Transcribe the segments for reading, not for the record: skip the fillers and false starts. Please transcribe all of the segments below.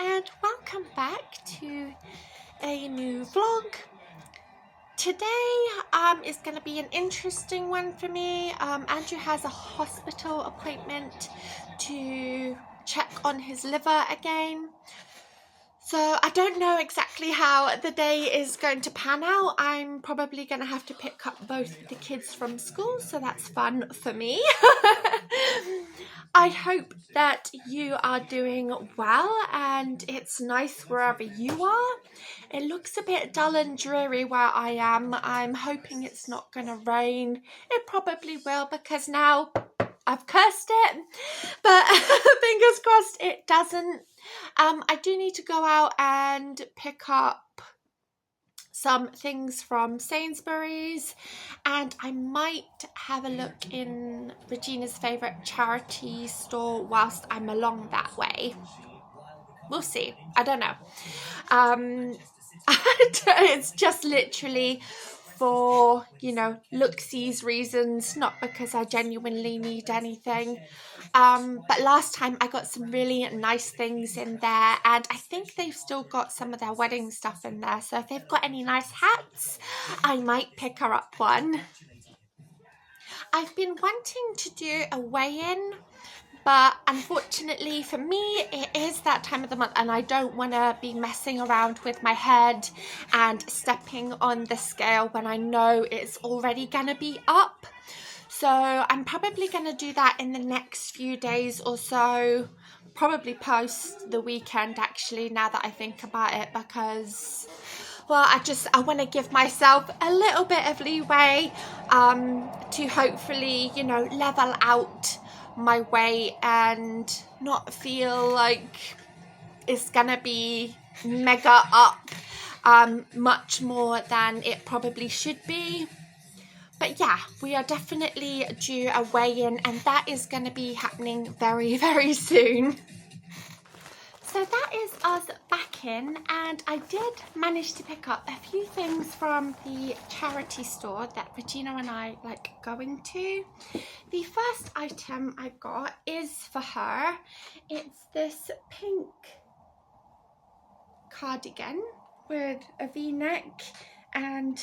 and welcome back to a new vlog. Today is going to be an interesting one for me. Andrew has a hospital appointment to check on his liver again. So I don't know exactly how the day is going to pan out. I'm probably going to have to pick up both the kids from school, so that's fun for me. I hope that you are doing well and it's nice wherever you are. It looks a bit dull and dreary where I am. I'm hoping it's not going to rain. It probably will because now I've cursed it, but fingers crossed it doesn't. I do need to go out and pick up some things from Sainsbury's, and I might have a look in Regina's favourite charity store whilst I'm along that way. We'll see. I don't know. It's just literally for, look-sees reasons, not because I genuinely need anything. But last time I got some really nice things in there, and I think they've still got some of their wedding stuff in there. So if they've got any nice hats, I might pick her up one. I've been wanting to do a weigh-in, but unfortunately for me it is that time of the month and I don't want to be messing around with my head and stepping on the scale when I know it's already gonna be up. So I'm probably gonna do that in the next few days or so, probably post the weekend actually, now that I think about it, because well, I want to give myself a little bit of leeway to hopefully, level out my weight and not feel like it's gonna be mega up much more than it probably should be. But yeah, we are definitely due a weigh-in, and that is going to be happening very, very soon. So that is us back in, and I did manage to pick up a few things from the charity store that Regina and I like going to. The first item I got is for her. It's this pink cardigan with a V-neck and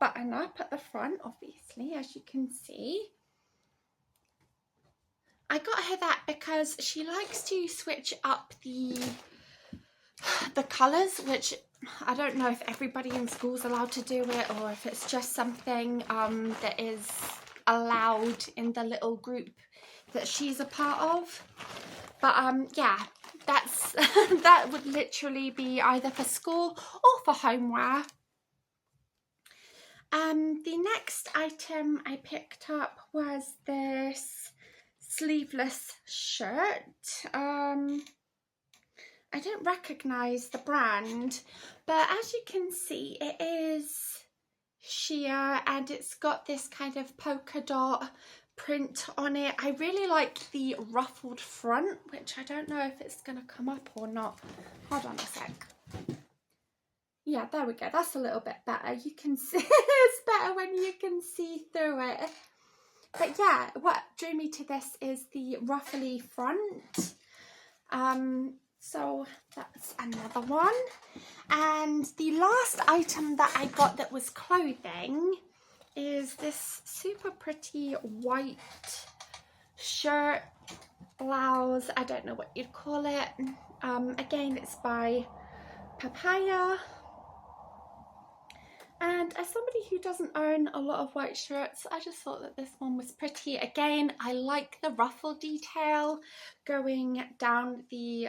button up at the front, obviously, as you can see. I got her that because she likes to switch up the colours, which I don't know if everybody in school's allowed to do it or if it's just something that is allowed in the little group that she's a part of. But yeah, that's that would literally be either for school or for homeware. The next item I picked up was this sleeveless shirt. I don't recognise the brand, but as you can see, it is sheer and it's got this kind of polka dot print on it. I really like the ruffled front, which I don't know if it's going to come up or not. Hold on a sec. Yeah, there we go. That's a little bit better. You can see, it's better when you can see through it. But yeah, what drew me to this is the ruffly front. So that's another one. And the last item that I got that was clothing is this super pretty white shirt, blouse. I don't know what you'd call it. Again, it's by Papaya. And as somebody who doesn't own a lot of white shirts, I just thought that this one was pretty. Again, I like the ruffle detail going down the,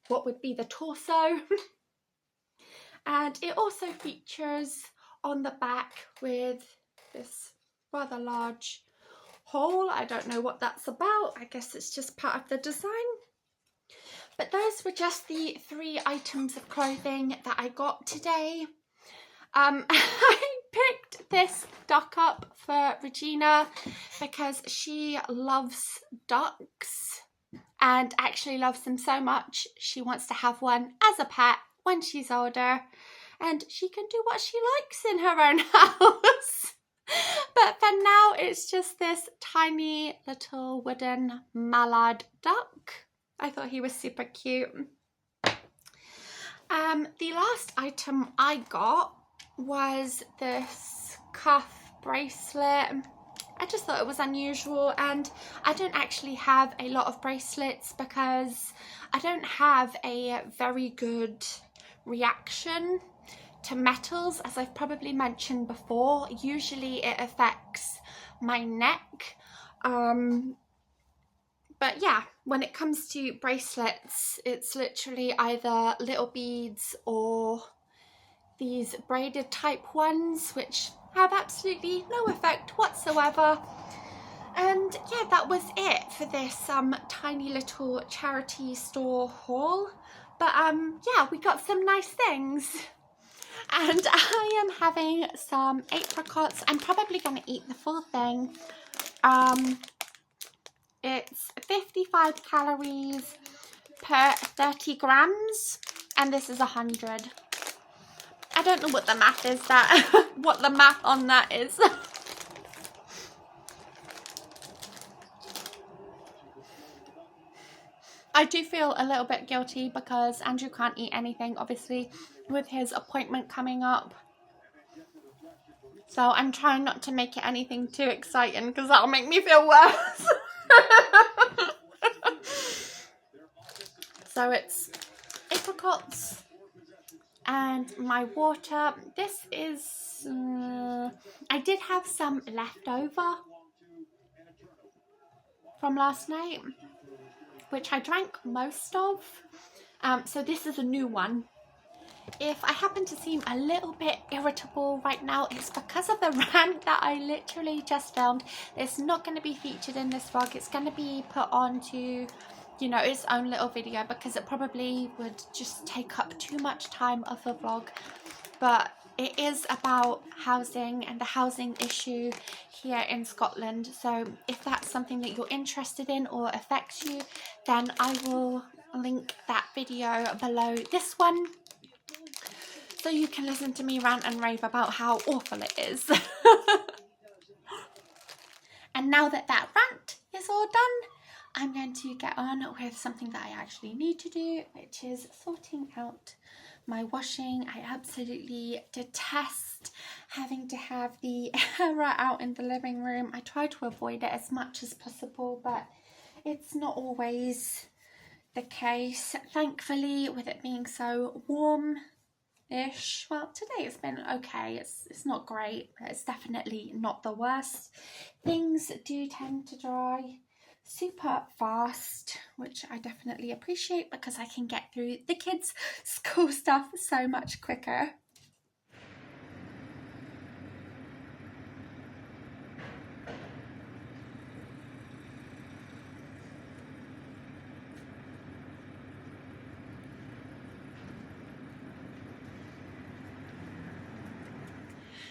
what would be the torso. And it also features on the back with this rather large hole. I don't know what that's about. I guess it's just part of the design. But those were just the 3 items of clothing that I got today. I picked this duck up for Regina because she loves ducks and actually loves them so much she wants to have one as a pet when she's older, and she can do what she likes in her own house. But for now it's just this tiny little wooden mallard duck. I thought he was super cute. The last item I got was this cuff bracelet. I just thought it was unusual, and I don't actually have a lot of bracelets because I don't have a very good reaction to metals, as I've probably mentioned before. Usually it affects my neck. But yeah, when it comes to bracelets, it's literally either little beads or these braided type ones, which have absolutely no effect whatsoever. And yeah, that was it for this tiny little charity store haul. But yeah, we got some nice things. And I am having some apricots. I'm probably going to eat the full thing. It's 55 calories per 30 grams, and this is 100. I don't know what the math is what the math on that is. I do feel a little bit guilty because Andrew can't eat anything, obviously, with his appointment coming up. So I'm trying not to make it anything too exciting because that'll make me feel worse. So it's apricots and my water. This is, I did have some left over from last night, which I drank most of. So this is a new one. If I happen to seem a little bit irritable right now, it's because of the rant that I literally just filmed. It's not going to be featured in this vlog. It's going to be put onto, you know, its own little video because it probably would just take up too much time of the vlog. But it is about housing and the housing issue here in Scotland. So if that's something that you're interested in or affects you, then I will link that video below this one, so you can listen to me rant and rave about how awful it is. And now that that rant is all done, I'm going to get on with something that I actually need to do, which is sorting out my washing. I absolutely detest having to have the error out in the living room. I try to avoid it as much as possible, but it's not always the case. Thankfully, with it being so warm-ish, well, today it's been okay. It's not great, but it's definitely not the worst. Things do tend to dry super fast, which I definitely appreciate because I can get through the kids' school stuff so much quicker.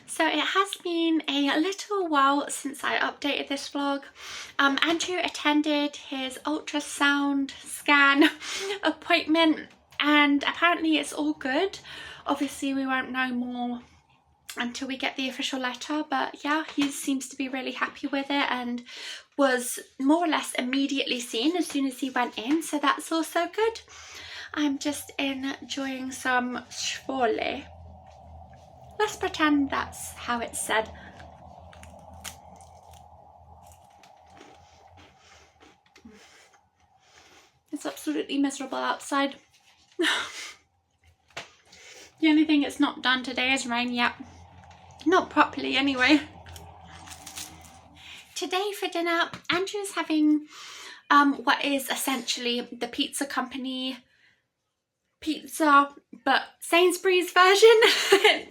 So it has been a little while since I updated this vlog. Andrew attended his ultrasound scan appointment and apparently it's all good. Obviously we won't know more until we get the official letter, but yeah, he seems to be really happy with it and was more or less immediately seen as soon as he went in, so that's also good. I'm just enjoying some Schorle. Let's pretend that's how it's said. It's absolutely miserable outside. The only thing it's not done today is rain yet. Not properly anyway. Today for dinner, Andrew's having what is essentially the pizza company pizza, but Sainsbury's version,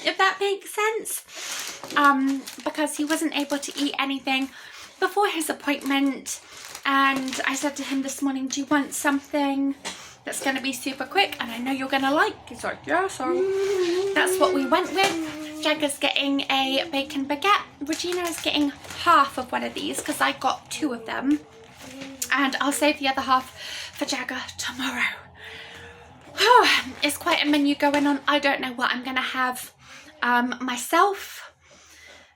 if that makes sense, because he wasn't able to eat anything before his appointment, and I said to him this morning, do you want something that's going to be super quick and I know you're going to like? He's like, yeah, so that's what we went with. Jagger's getting a bacon baguette. Regina is getting half of one of these because I got 2 of them, and I'll save the other half for Jagger tomorrow. It's quite a menu going on. I don't know what I'm gonna have myself.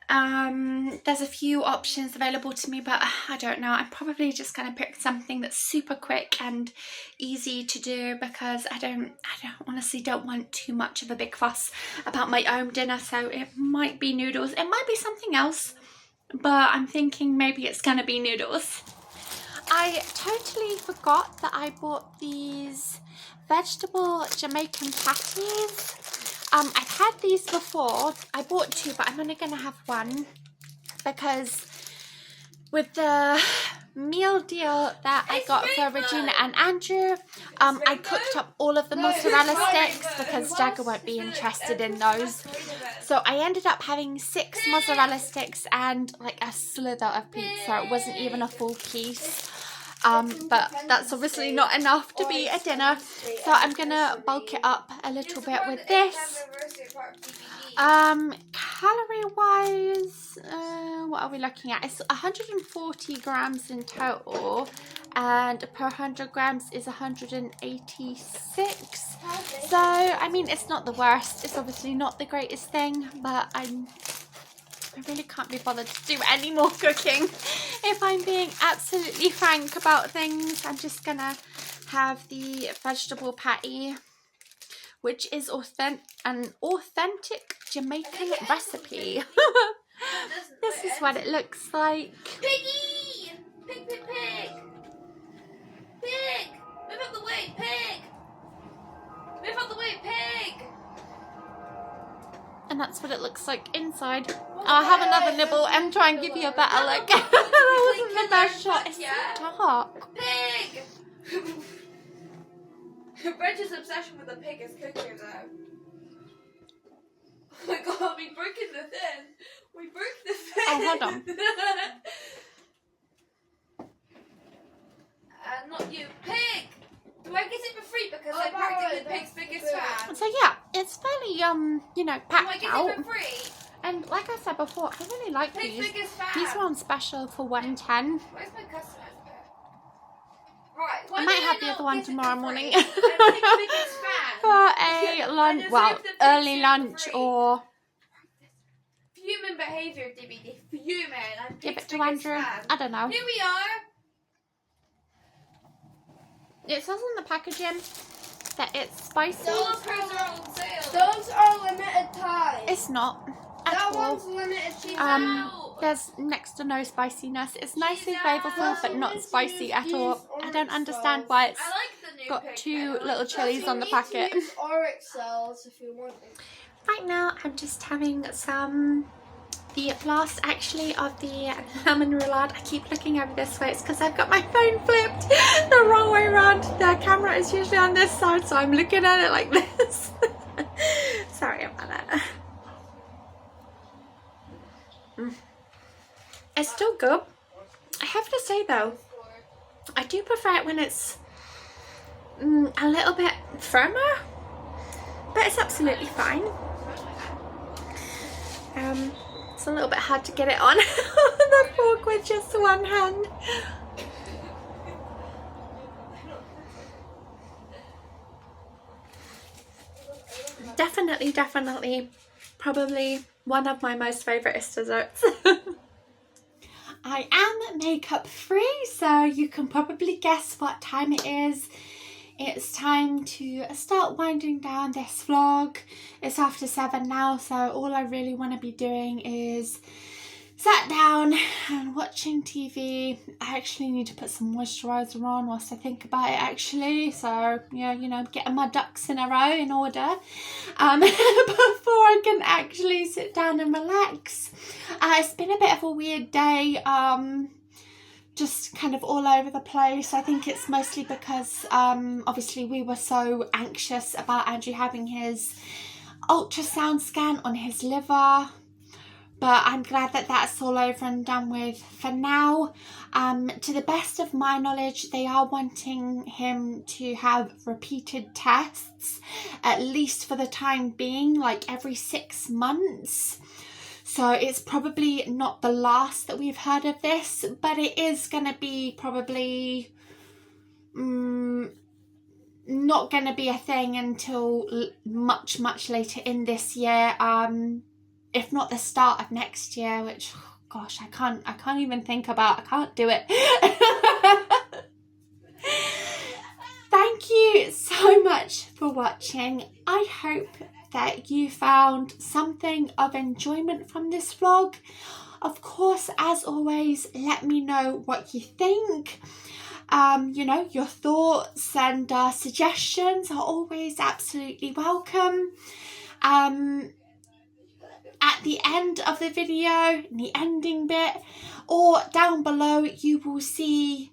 There's a few options available to me, but I don't know. I'm probably just going to pick something that's super quick and easy to do, because I honestly don't want too much of a big fuss about my own dinner. So it might be noodles. It might be something else, but I'm thinking maybe it's going to be noodles. I totally forgot that I bought these vegetable Jamaican patties. I've had these before. I bought 2, but I'm only going to have 1 because with the meal deal that I got for Regina and Andrew, I cooked up all of the mozzarella sticks because Jagger won't be interested in those. So I ended up having 6 mozzarella sticks and like a slither of pizza. It wasn't even a full piece. But that's obviously not enough to be a dinner, so I'm gonna bulk it up a little bit with this. Calorie wise, what are we looking at? It's 140 grams in total, and per 100 grams is 186. So I mean, it's not the worst. It's obviously not the greatest thing, but I really can't be bothered to do any more cooking. If I'm being absolutely frank about things, I'm just gonna have the vegetable patty, which is an authentic Jamaican recipe. This is what it looks like. Piggy! Pig, pig, pig! Pig! Move out the way, pig! Move out the way, pig! And that's what it looks like inside. I'll have another nibble and try and give you a better look. That wasn't the best shot. It's so dark. Pig! Reg's obsession with the pig is cooking though. Oh my god, we broke the thing. We broke the thing. Oh, hold on. Not you. Pig! Do I get it for free because I'm practically the pig's biggest fan? So yeah, it's fairly you know, packed Do I get out. it for free? And like I said before, I really like Pig's these. biggest fan. These were on special for $1.10. Where's my customer? Right. I might have the other one tomorrow morning I'm Pig's biggest fan. for a lunch, well, early lunch or. Human behaviour, DVD. Human. I'm Give Pig's it to biggest Andrew. fan. I don't know. Here we are. It says on the packaging that it's spicy. Those are on sale. Those are limited time. It's not at That all. one's limited She's time. out. There's next to no spiciness. It's nicely She's flavourful, out. but not spicy at all. I don't understand why it's I like the new got pig 2 then. little chilies on the packet. Oryx cells if you want them. Right now, I'm just having the last actually of the lemon roulade. I keep looking over this way. It's because I've got my phone flipped the wrong way around. The camera is usually on this side, so I'm looking at it like this. Sorry about that. It's still good. I have to say though, I do prefer it when it's a little bit firmer, but it's absolutely fine. It's a little bit hard to get it on the fork with just one hand. Definitely, probably one of my most favourite desserts. I am makeup free, so you can probably guess what time it is. It's time to start winding down this vlog. It's after 7 now, so all I really want to be doing is sat down and watching TV. I actually need to put some moisturiser on whilst I think about it actually. So yeah, you know, getting my ducks in a row in order before I can actually sit down and relax. It's been a bit of a weird day. Just kind of all over the place. I think it's mostly because obviously we were so anxious about Andrew having his ultrasound scan on his liver, but I'm glad that that's all over and done with for now. To the best of my knowledge, they are wanting him to have repeated tests, at least for the time being, like every 6 months. So it's probably not the last that we've heard of this, but it is going to be probably not going to be a thing until much later in this year. if not the start of next year, which, gosh, I can't even think about. I can't do it. Thank you so much for watching. I hope that you found something of enjoyment from this vlog. Of course, as always, let me know what you think. You know, your thoughts and suggestions are always absolutely welcome. At the end of the video, in the ending bit, or down below, you will see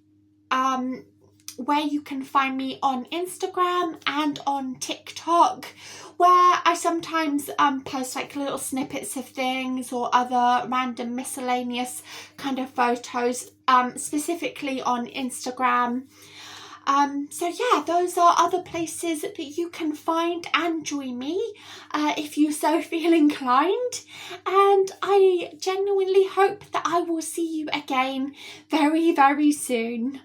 where you can find me on Instagram and on TikTok, where I sometimes post like little snippets of things or other random miscellaneous kind of photos, specifically on Instagram. So yeah, those are other places that you can find and join me if you so feel inclined. And I genuinely hope that I will see you again very, very soon.